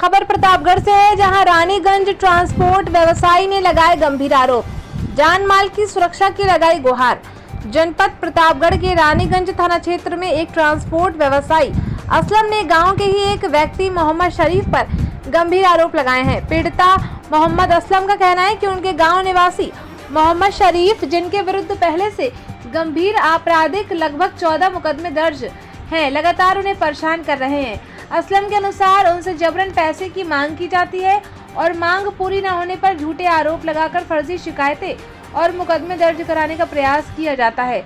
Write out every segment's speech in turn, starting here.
खबर प्रतापगढ़ से है, जहां रानीगंज ट्रांसपोर्ट व्यवसायी ने लगाए गंभीर आरोप, जान माल की सुरक्षा की लगाई गुहार। जनपद प्रतापगढ़ के रानीगंज थाना क्षेत्र में एक ट्रांसपोर्ट व्यवसायी असलम ने गांव के ही एक व्यक्ति मोहम्मद शरीफ पर गंभीर आरोप लगाए हैं। पीड़िता मोहम्मद असलम का कहना है कि उनके गांव निवासी मोहम्मद शरीफ, जिनके विरुद्ध पहले से गंभीर आपराधिक लगभग 14 मुकदमे दर्ज हैं, लगातार उन्हें परेशान कर रहे हैं। असलम के अनुसार उनसे जबरन पैसे की मांग की जाती है और मांग पूरी न होने पर झूठे आरोप लगाकर फर्जी शिकायतें और मुकदमे दर्ज कराने का प्रयास किया जाता है।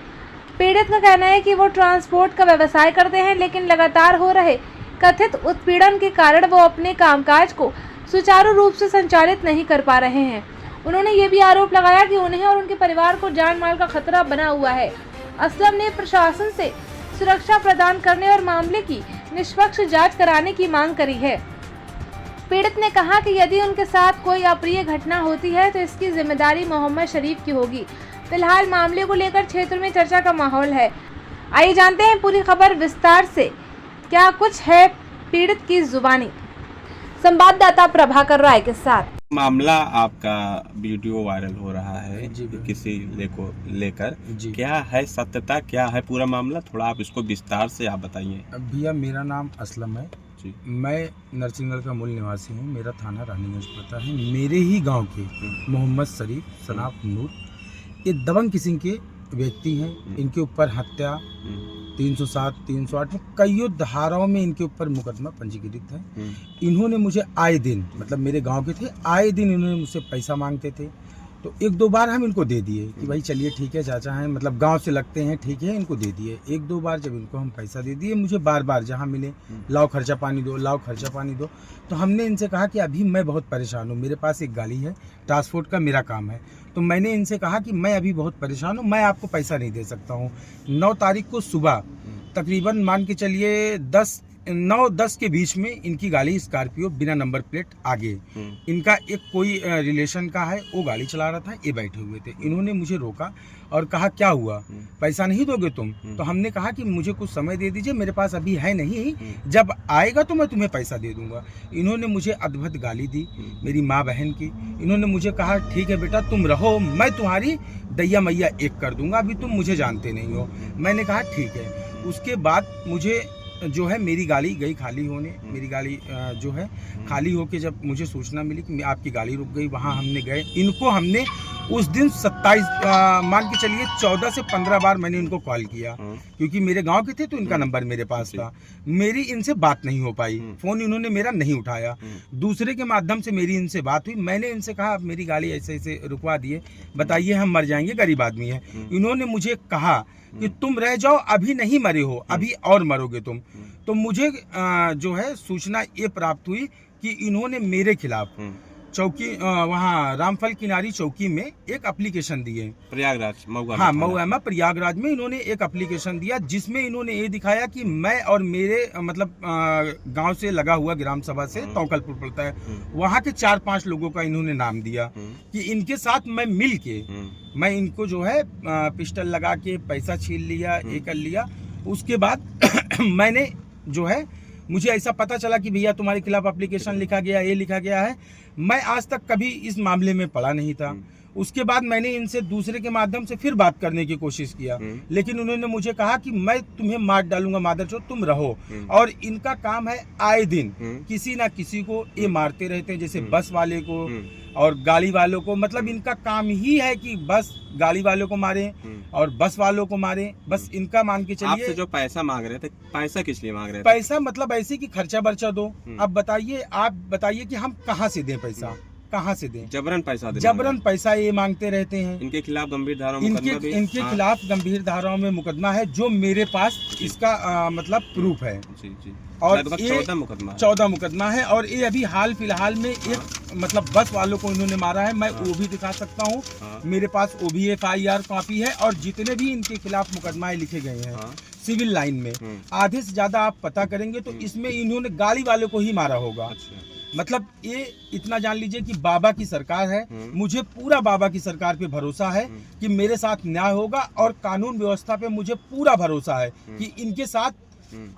पीड़ित का कहना है कि वो ट्रांसपोर्ट का व्यवसाय करते हैं, लेकिन लगातार हो रहे कथित उत्पीड़न के कारण वो अपने कामकाज को सुचारू रूप से संचालित नहीं कर पा रहे हैं। उन्होंने ये भी आरोप लगाया कि उन्हें और उनके परिवार को जान माल का खतरा बना हुआ है। असलम ने प्रशासन से सुरक्षा प्रदान करने और मामले की निष्पक्ष जांच कराने की मांग करी है। पीड़ित ने कहा कि यदि उनके साथ कोई अप्रिय घटना होती है तो इसकी जिम्मेदारी मोहम्मद शरीफ की होगी। फिलहाल मामले को लेकर क्षेत्र में चर्चा का माहौल है। आइए जानते हैं पूरी खबर विस्तार से। क्या कुछ है पीड़ित की जुबानी, संवाददाता प्रभाकर राय के साथ। मामला आपका वीडियो वायरल हो रहा है किसी लेकर क्या है सत्यता, क्या है पूरा मामला, थोड़ा आप इसको विस्तार से आप बताइए। भैया मेरा नाम असलम है, मैं नरसिंहगढ़ का मूल निवासी हूँ। मेरा थाना रानीगंज पड़ता है। मेरे ही गांव के मोहम्मद शरीफ सनाफ नूर ये दबंग किस्म के व्यक्ति हैं। इनके ऊपर हत्या 307, 308 में कईयों धाराओं में इनके ऊपर मुकदमा पंजीकृत है। इन्होंने मुझे आए दिन, मतलब मेरे गांव के थे, आए दिन इन्होंने मुझसे पैसा मांगते थे। तो एक दो बार हम इनको दे दिए कि भाई चलिए ठीक है, चाचा हैं, मतलब गांव से लगते हैं, ठीक है, इनको दे दिए। एक दो बार जब इनको हम पैसा दे दिए, मुझे बार बार जहां मिले लाओ खर्चा पानी दो, लाओ खर्चा पानी दो। तो हमने इनसे कहा कि अभी मैं बहुत परेशान हूँ, मेरे पास एक गाड़ी है, ट्रांसपोर्ट का मेरा काम है। तो मैंने इनसे कहा कि मैं अभी बहुत परेशान हूँ, मैं आपको पैसा नहीं दे सकता हूँ। 9 तारीख को सुबह तकरीबन मान के चलिए 9-10 के बीच में इनकी गाड़ी स्कॉर्पियो बिना नंबर प्लेट आगे, इनका एक कोई रिलेशन का है, वो गाड़ी चला रहा था, ये बैठे हुए थे। इन्होंने मुझे रोका और कहा क्या हुआ, पैसा नहीं दोगे तुम? तो हमने कहा कि मुझे कुछ समय दे दीजिए, मेरे पास अभी है नहीं, जब आएगा तो मैं तुम्हें पैसा दे दूंगा। इन्होंने मुझे अद्भुत गाली दी, मेरी माँ बहन की। इन्होंने मुझे कहा ठीक है बेटा तुम रहो, मैं तुम्हारी दैया मैया एक कर दूंगा, अभी तुम मुझे जानते नहीं हो। मैंने कहा ठीक है। उसके बाद मुझे जो है मेरी गाड़ी गई खाली होने, मेरी गाड़ी जो है खाली होके जब मुझे सूचना मिली कि आपकी गाड़ी रुक गई, वहाँ हमने गए। इनको हमने उस दिन 27 मान के चलिए 14 से 15 बार मैंने इनको कॉल किया, क्योंकि मेरे गांव के थे तो इनका नंबर मेरे पास था। मेरी इनसे बात नहीं हो पाई, फोन इन्होंने मेरा नहीं उठाया। दूसरे के माध्यम से मेरी इनसे बात हुई। मैंने इनसे कहा मेरी गाड़ी ऐसे ऐसे रुकवा दिए, बताइए हम मर जाएंगे, गरीब आदमी है। इन्होंने मुझे कहा कि तुम रह जाओ, अभी नहीं मरे हो, अभी और मरोगे तुम। तो मुझे जो है सूचना ये प्राप्त हुई कि इन्होंने मेरे खिलाफ चौकी वहाँ रामफल किनारी चौकी में एक एप्लीकेशन दिए, प्रयागराज मऊआ प्रयागराज में इन्होंने एक एप्लीकेशन दिया, जिसमें इन्होंने ये दिखाया कि मैं और मेरे मतलब गांव से लगा हुआ ग्राम सभा से तौकलपुर पड़ता है, वहाँ के 4-5 लोगों का इन्होंने नाम दिया कि इनके साथ मैं मिल के मैं इनको जो है पिस्टल लगा के पैसा छीन लिया, ये कर लिया। उसके बाद मैंने जो है मुझे ऐसा पता चला कि भैया तुम्हारे खिलाफ एप्लीकेशन लिखा गया, ये लिखा गया है। मैं आज तक कभी इस मामले में पड़ा नहीं था। उसके बाद मैंने इनसे दूसरे के माध्यम से फिर बात करने की कोशिश किया, लेकिन उन्होंने मुझे कहा कि मैं तुम्हें मार डालूंगा मादरचोद, तुम रहो। और इनका काम है आए दिन किसी ना किसी को ये मारते रहते हैं, जैसे बस वाले को और गाड़ी वालों को। मतलब इनका काम ही है कि बस गाड़ी वालों को मारे और बस वालों को मारे। बस इनका मान के चलिए। आपसे जो पैसा मांग रहे थे, पैसा किस लिए मांग रहे थे? पैसा मतलब ऐसे कि खर्चा बर्चा दो। अब बताइए, आप बताइए कि हम कहाँ से दें पैसा, कहाँ से दें? जबरन पैसा दे, जबरन पैसा ये मांगते रहते हैं। इनके खिलाफ गंभीर धाराओं में इनके खिलाफ गंभीर धाराओं में मुकदमा है, जो मेरे पास इसका मतलब प्रूफ है। और 14 मुकदमा है। और ये अभी हाल फिलहाल में एक मतलब बस वालों को इन्होंने मारा है, मैं वो भी दिखा सकता हूँ। मेरे पास वो भी FIR कॉपी है। और जितने भी इनके खिलाफ मुकदमाएं लिखे गए हैं सिविल लाइन में, आधे से ज्यादा आप पता करेंगे तो इसमें इन्होंने गाड़ी वालों को ही मारा होगा। मतलब ये इतना जान लीजिए कि बाबा की सरकार है। मुझे पूरा बाबा की सरकार पे भरोसा है कि मेरे साथ न्याय होगा, और कानून व्यवस्था पे मुझे पूरा भरोसा है कि इनके साथ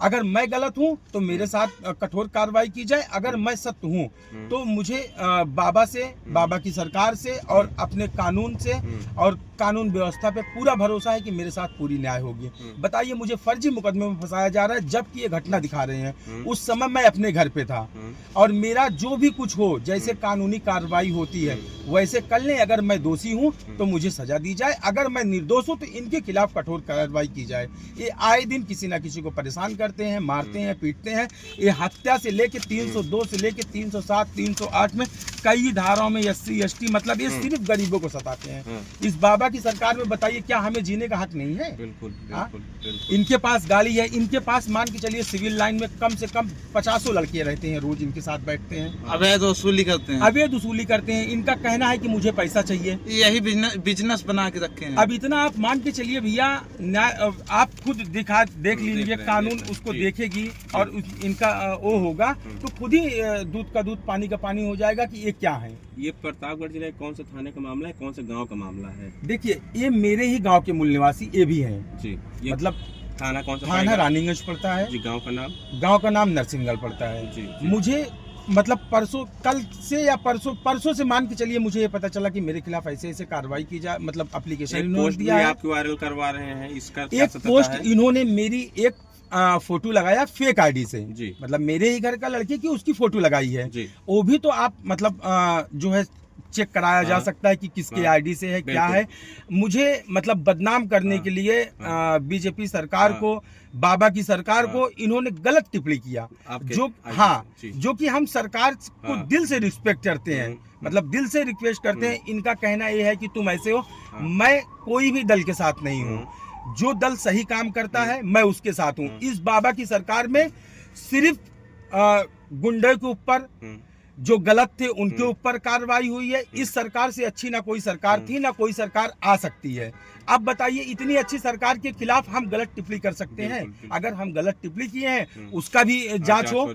अगर मैं गलत हूँ तो मेरे साथ कठोर कार्रवाई की जाए, अगर मैं सत्य हूँ तो मुझे बाबा से, बाबा की सरकार से और अपने कानून से और कानून व्यवस्था पे पूरा भरोसा है कि मेरे साथ पूरी न्याय होगी। बताइए, मुझे फर्जी मुकदमे में फंसाया जा रहा है, जबकि ये घटना दिखा रहे हैं। उस समय मैं अपने घर पे था और मेरा जो भी कुछ हो, जैसे कानूनी कार्रवाई होती है वैसे कर लें। अगर मैं दोषी हूँ तो मुझे सजा दी जाए, अगर मैं निर्दोष हूँ तो इनके खिलाफ कठोर कार्रवाई की जाए। ये आए दिन किसी ना किसी को परेशान करते हैं, मारते हैं, पीटते हैं। ये हत्या से लेके 302 से लेके 307, 308 में कई धाराओं में SC ST, मतलब ये सिर्फ गरीबों को सताते हैं। इस बाबा की सरकार में बताइए, क्या हमें जीने का हक नहीं है? बिल्कुल, इनके पास गाड़ी है, इनके पास मान के चलिए सिविल लाइन में कम से कम 50 लड़के रहते हैं, रोज इनके साथ बैठते हैं, अवैध वसूली करते हैं। अवैध वसूली करते हैं। इनका कहना है कि मुझे पैसा चाहिए, यही बिजनेस बना के रखे हैं। अब इतना आप मान के चलिए भैया, आप खुद देख लीजिए, कानून उसको देखेगी और इनका वो होगा तो खुद ही दूध का दूध पानी का पानी हो जाएगा कि ये क्या है। ये प्रतापगढ़ जिले कौन से थाने का मामला है, कौन से गांव का मामला है? देखिए, ये मेरे ही गांव के मूल निवासी ये भी हैं जी। ये मतलब थाना कौन सा? थाना रानीगंज पड़ता है जी। गांव का नाम? गांव का नाम नरसिंहगढ़ पड़ता है जी। मुझे मतलब परसों, कल से या परसों से मान के चलिए मुझे ये पता चला कि मेरे खिलाफ ऐसे ऐसे कार्रवाई की जाए, मतलब एप्लीकेशन इन्होंने दिया है। आप वायरल करवा रहे हैं, इसका एक पोस्ट इन्होंने मेरी एक फोटो लगाया फेक आईडी से जी। मतलब मेरे ही घर का लड़के की उसकी फोटो लगाई है जी। वो भी तो आप मतलब जो है चेक कराया जा सकता है कि किसके आईडी से है, क्या है। मुझे मतलब बदनाम करने के लिए बीजेपी सरकार को, बाबा की सरकार को इन्होंने गलत टिप्पणी किया, जो कि हम सरकार को दिल से रिस्पेक्ट करते हैं, मतलब दिल से रिक्वेस्ट करते हैं। इनका कहना ये है कि तुम ऐसे हो, मैं कोई भी दल के साथ नहीं हूँ, जो दल सही काम करता है मैं उसके साथ हूँ। इस बाबा की सरकार में सिर्फ गुंडे के ऊपर, जो गलत थे उनके ऊपर कार्रवाई हुई है। इस सरकार से अच्छी ना कोई सरकार थी, ना कोई सरकार आ सकती है। अब बताइए, इतनी अच्छी सरकार के खिलाफ हम गलत टिप्पणी कर सकते हैं? अगर हम गलत टिप्पणी किए हैं उसका भी जांच हो।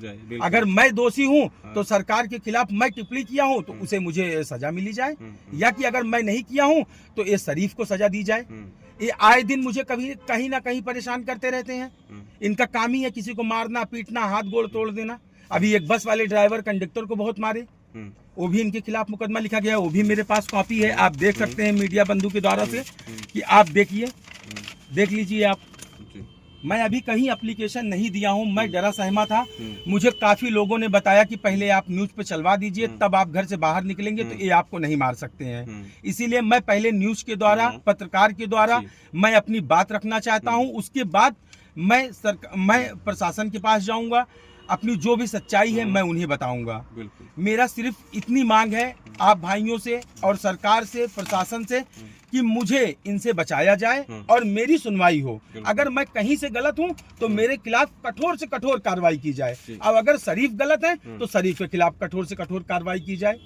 अगर मैं दोषी हूं तो सरकार के खिलाफ मैं टिप्पणी किया हूं तो उसे मुझे सजा मिली जाए, या कि अगर मैं नहीं किया हूं तो ये शरीफ को सजा दी जाए। ये आए दिन मुझे कभी कहीं ना कहीं परेशान करते रहते हैं। इनका काम ही है किसी को मारना, पीटना, हाथ गोड़ तोड़ देना। अभी एक बस वाले ड्राइवर कंडक्टर को बहुत मारे, वो भी इनके खिलाफ मुकदमा लिखा गया है, वो भी मेरे पास कॉपी है, आप देख सकते हैं मीडिया बंधु के द्वारा से कि आप देखिए, देख लीजिए आप। मैं अभी कहीं एप्लीकेशन नहीं दिया हूं, मैं डरा सहमा था। मुझे काफी लोगों ने बताया कि पहले आप न्यूज पे चलवा दीजिए, तब आप घर से बाहर निकलेंगे तो ये आपको नहीं मार सकते हैं। इसीलिए मैं पहले न्यूज के द्वारा, पत्रकार के द्वारा मैं अपनी बात रखना चाहता हूं। उसके बाद मैं प्रशासन के पास जाऊंगा, अपनी जो भी सच्चाई है मैं उन्हें बताऊंगा। मेरा सिर्फ इतनी मांग है आप भाइयों से और सरकार से, प्रशासन से, कि मुझे इनसे बचाया जाए और मेरी सुनवाई हो। अगर मैं कहीं से गलत हूं तो मेरे खिलाफ कठोर से कठोर कार्रवाई की जाए। अब अगर शरीफ गलत है तो शरीफ के खिलाफ कठोर से कठोर कार्रवाई की जाए।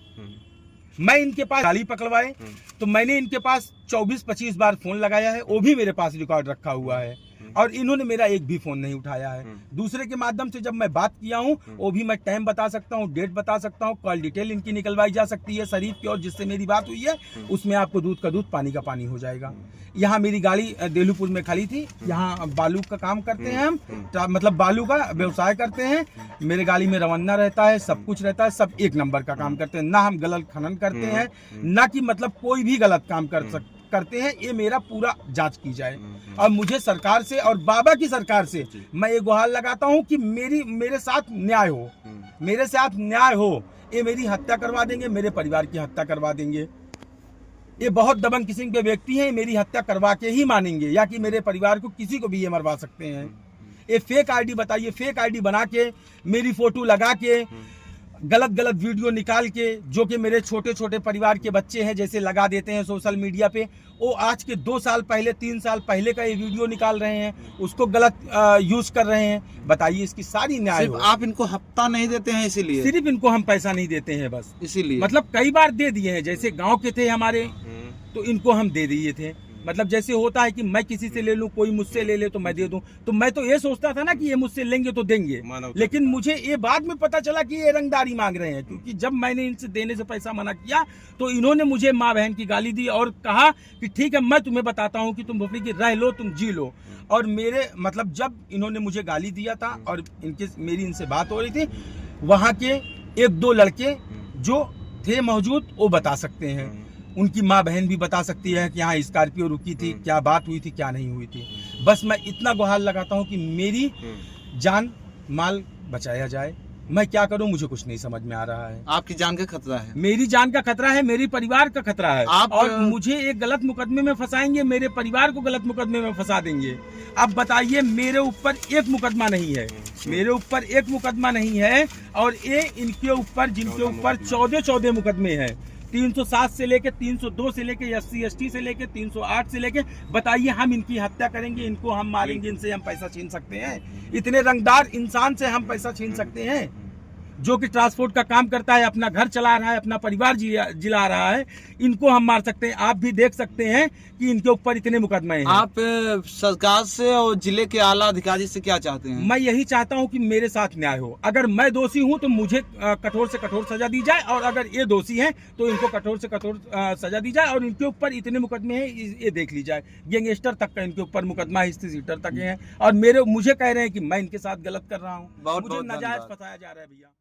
मैं इनके पास गाड़ी पकड़वाए तो मैंने इनके पास 24-25 बार फोन लगाया है, वो भी मेरे पास रिकॉर्ड रखा हुआ है, और इन्होंने मेरा एक भी फोन नहीं उठाया है। दूसरे के माध्यम से जब मैं बात किया हूँ वो भी मैं टाइम बता सकता हूँ, डेट बता सकता हूँ, कॉल डिटेल इनकी निकलवाई जा सकती है शरीफ की, और जिससे मेरी बात हुई है उसमें आपको दूध का दूध पानी का पानी हो जाएगा। यहाँ मेरी गाड़ी देलूपुर में खड़ी थी, यहाँ बालू का काम करते हैं हम, मतलब बालू का व्यवसाय करते हैं। मेरे गाड़ी में रवन्ना रहता है, सब कुछ रहता है, सब एक नंबर का काम करते हैं। ना हम गलत खनन करते हैं, ना कि मतलब कोई भी गलत काम करते हैं। ये मेरा पूरा जांच की जाए, और मुझे सरकार से और बाबा की सरकार से मैं ये गुहार लगाता हूँ कि मेरे साथ न्याय हो, मेरे साथ न्याय हो। ये मेरी हत्या करवा देंगे, मेरे परिवार की हत्या करवा देंगे। ये बहुत दबंग किस्म के व्यक्ति हैं, मेरी हत्या करवा के ही मानेंगे, या कि मेरे परिवार को किसी को भी ये मरवा सकते हैं। ये फेक आईडी, बताइए, फेक आईडी बना के, मेरी फोटो लगा के, गलत वीडियो निकाल के, जो कि मेरे छोटे छोटे परिवार के बच्चे हैं जैसे लगा देते हैं सोशल मीडिया पे। वो आज के 2 साल पहले, 3 साल पहले का ये वीडियो निकाल रहे हैं, उसको गलत यूज कर रहे हैं। बताइए, इसकी सारी न्याय हो। आप इनको हफ्ता नहीं देते हैं इसीलिए? सिर्फ इनको हम पैसा नहीं देते हैं बस इसीलिए, मतलब कई बार दे दिए हैं। जैसे गाँव के थे हमारे तो इनको हम दे दिए थे, मतलब जैसे होता है कि मैं किसी से ले लूं, कोई मुझसे ले ले तो मैं दे दूं, तो मैं तो ये सोचता था ना कि ये मुझसे लेंगे तो देंगे, लेकिन मुझे ये बाद में पता चला कि ये रंगदारी मांग रहे हैं। क्योंकि जब मैंने इनसे देने से पैसा मना किया तो इन्होंने मुझे माँ बहन की गाली दी और कहा कि ठीक है मैं तुम्हें बताता हूँ कि तुम भोपली की रह लो, तुम जी लो। और मेरे मतलब जब इन्होंने मुझे गाली दिया था और मेरी इनसे बात हो रही थी, वहाँ के एक दो लड़के जो थे मौजूद वो बता सकते हैं, उनकी माँ बहन भी बता सकती है कि हाँ स्कॉर्पियो रुकी थी, क्या बात हुई थी क्या नहीं हुई थी। बस मैं इतना गुहार लगाता हूँ कि मेरी जान माल बचाया जाए। मैं क्या करूं, मुझे कुछ नहीं समझ में आ रहा है। आपकी जान का खतरा है? मेरी जान का खतरा है, मेरी परिवार का खतरा है। और मुझे एक गलत मुकदमे में फंसाएंगे, मेरे परिवार को गलत मुकदमे में फंसा देंगे। अब बताइए, मेरे ऊपर एक मुकदमा नहीं है, मेरे ऊपर एक मुकदमा नहीं है और ये इनके ऊपर जिनके ऊपर 14 मुकदमे हैं, 307 से लेके 302 से लेके SC/ST से लेके 308 से लेके। बताइए, हम इनकी हत्या करेंगे, इनको हम मारेंगे, इनसे हम पैसा छीन सकते हैं? इतने रंगदार इंसान से हम पैसा छीन सकते हैं जो कि ट्रांसपोर्ट का काम करता है, अपना घर चला रहा है, अपना परिवार जिला रहा है? इनको हम मार सकते हैं? आप भी देख सकते हैं कि इनके ऊपर इतने मुकदमे हैं। आप सरकार से और जिले के आला अधिकारी से क्या चाहते हैं? मैं यही चाहता हूं कि मेरे साथ न्याय हो। अगर मैं दोषी हूं तो मुझे कठोर से कठोर सजा दी जाए, और अगर ये दोषी हैं तो इनको कठोर से कठोर सजा दी जाए। और इनके ऊपर इतने मुकदमे हैं, ये देख ली जाए। गैंगस्टर तक का इनके ऊपर मुकदमा है, हिस्ट्री सीटर तक है, और मुझे कह रहे हैं कि मैं इनके साथ गलत कर रहा हूँ, मुझे नाजायज फंसाया जा रहा है भैया।